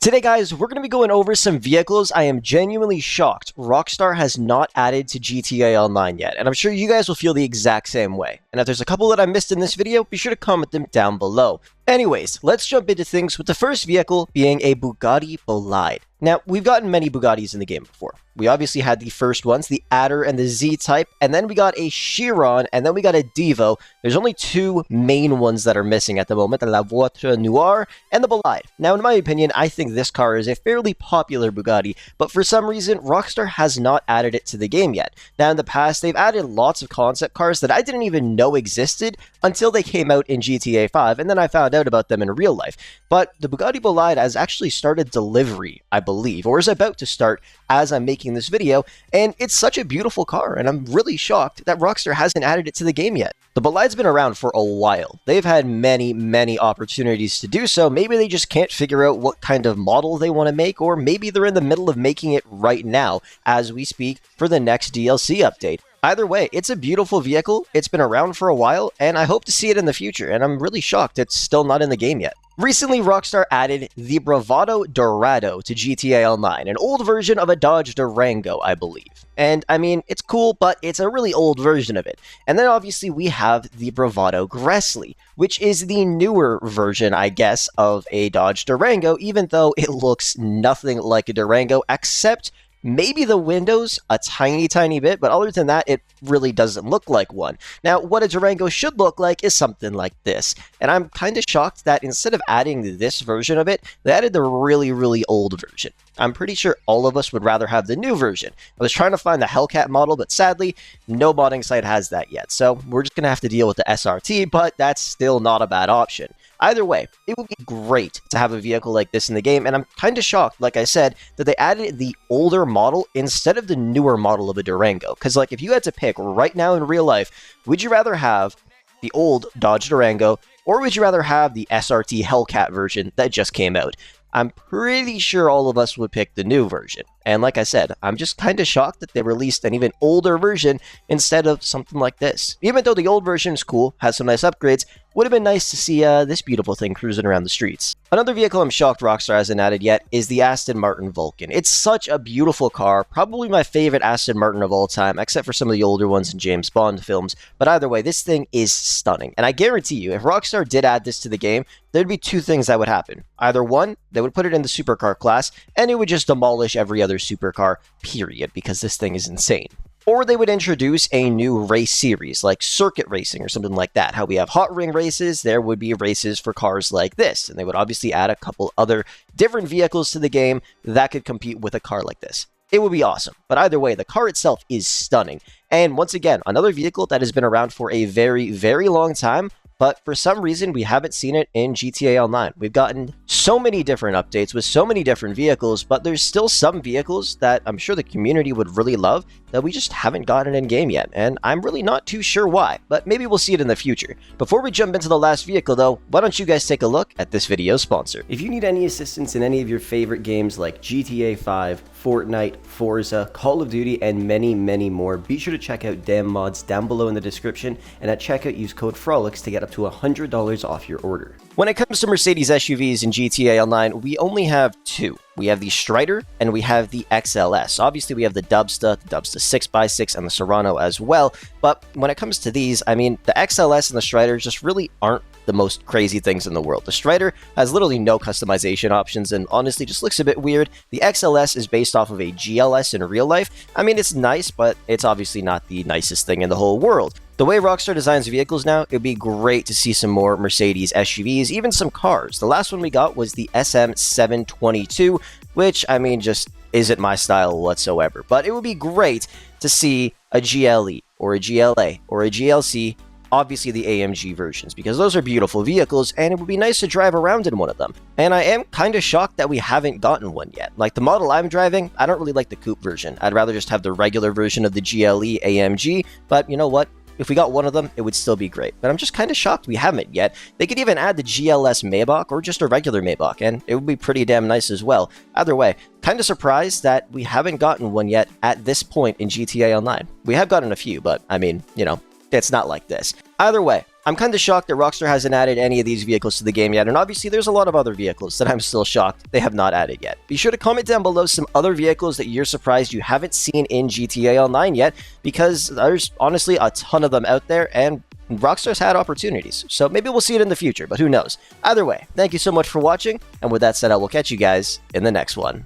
Today, guys, we're going to be going over some vehicles I am genuinely shocked Rockstar has not added to GTA Online yet, and I'm sure you guys will feel the exact same way. And if there's a couple that I missed in this video, be sure to comment them down below. Anyways, let's jump into things with the first vehicle being a Bugatti Bolide. Now, we've gotten many Bugattis in the game before. We obviously had the first ones, the Adder and the Z-Type, and then we got a Chiron, and then we got a Devo. There's only two main ones that are missing at the moment, the La Voiture Noire and the Bolide. Now, in my opinion, I think this car is a fairly popular Bugatti, but for some reason, Rockstar has not added it to the game yet. Now, in the past, they've added lots of concept cars that I didn't even know existed until they came out in GTA 5, and then I found out about them in real life. But the Bugatti Bolide has actually started delivery, I believe, or is about to start as I'm making this video, and it's such a beautiful car, and I'm really shocked that Rockstar hasn't added it to the game yet. The Bolide's been around for a while. They've had many opportunities to do so. Maybe they just can't figure out what kind of model they want to make, or maybe they're in the middle of making it right now as we speak for the next DLC update. Either way, it's a beautiful vehicle, it's been around for a while, and I hope to see it in the future, and I'm really shocked it's still not in the game yet. Recently, Rockstar added the Bravado Dorado to GTA Online, an old version of a Dodge Durango, I believe. And, I mean, it's cool, but it's a really old version of it. And then, obviously, we have the Bravado Gresly, which is the newer version, I guess, of a Dodge Durango, even though it looks nothing like a Durango, except maybe the windows a tiny bit, but other than that, it really doesn't look like one. Now, what a Durango should look like is something like this. And I'm kind of shocked that instead of adding this version of it, they added the really old version. I'm pretty sure all of us would rather have the new version. I was trying to find the Hellcat model, but sadly, no modding site has that yet. So we're just going to have to deal with the SRT, but that's still not a bad option. Either way, it would be great to have a vehicle like this in the game, and I'm kind of shocked, like I said, that they added the older model instead of the newer model of a Durango. Because, like, if you had to pick right now in real life, would you rather have the old Dodge Durango, or would you rather have the SRT Hellcat version that just came out? I'm pretty sure all of us would pick the new version. And like I said, I'm just kind of shocked that they released an even older version instead of something like this. Even though the old version is cool, has some nice upgrades, would have been nice to see this beautiful thing cruising around the streets. Another vehicle I'm shocked Rockstar hasn't added yet is the Aston Martin Vulcan. It's such a beautiful car, probably my favorite Aston Martin of all time, except for some of the older ones in James Bond films. But either way, this thing is stunning. And I guarantee you, if Rockstar did add this to the game, there'd be two things that would happen. Either one, they would put it in the supercar class, and it would just demolish every other supercar, period, because this thing is insane. Or they would introduce a new race series, like circuit racing or something like that. How we have hot ring races, there would be races for cars like this. And they would obviously add a couple other different vehicles to the game that could compete with a car like this. It would be awesome. But either way, the car itself is stunning. And once again, another vehicle that has been around for a very long time, but for some reason, we haven't seen it in GTA Online. We've gotten so many different updates with so many different vehicles, but there's still some vehicles that I'm sure the community would really love that we just haven't gotten in-game yet, and I'm really not too sure why, but maybe we'll see it in the future. Before we jump into the last vehicle, though, why don't you guys take a look at this video's sponsor. If you need any assistance in any of your favorite games like GTA 5, Fortnite, Forza, Call of Duty, and many more, be sure to check out Damnmodz down below in the description, and at checkout use code Frolickz to get up to $100 off your order. When it comes to Mercedes SUVs in GTA Online, we only have two. We have the Strider and we have the XLS. Obviously, we have the Dubsta 6x6, and the Serrano as well. But when it comes to these, I mean, the XLS and the Strider just really aren't the most crazy things in the world. The Strider has literally no customization options and honestly just looks a bit weird. The XLS is based off of a GLS in real life. I mean, it's nice, but it's obviously not the nicest thing in the whole world. The way Rockstar designs vehicles now, it would be great to see some more Mercedes SUVs, even some cars. The last one we got was the SM722, which, I mean, just isn't my style whatsoever. But it would be great to see a GLE, or a GLA, or a GLC, obviously the AMG versions, because those are beautiful vehicles, and it would be nice to drive around in one of them. And I am kind of shocked that we haven't gotten one yet. Like, the model I'm driving, I don't really like the coupe version. I'd rather just have the regular version of the GLE AMG, but you know what? If we got one of them, it would still be great. But I'm just kind of shocked we haven't yet. They could even add the GLS Maybach or just a regular Maybach, and it would be pretty damn nice as well. Either way, kind of surprised that we haven't gotten one yet at this point in GTA Online. We have gotten a few, but I mean, you know, it's not like this. Either way, I'm kind of shocked that Rockstar hasn't added any of these vehicles to the game yet, and obviously there's a lot of other vehicles that I'm still shocked they have not added yet. Be sure to comment down below some other vehicles that you're surprised you haven't seen in GTA Online yet, because there's honestly a ton of them out there, and Rockstar's had opportunities. So maybe we'll see it in the future, but who knows. Either way, thank you so much for watching, and with that said, I will catch you guys in the next one.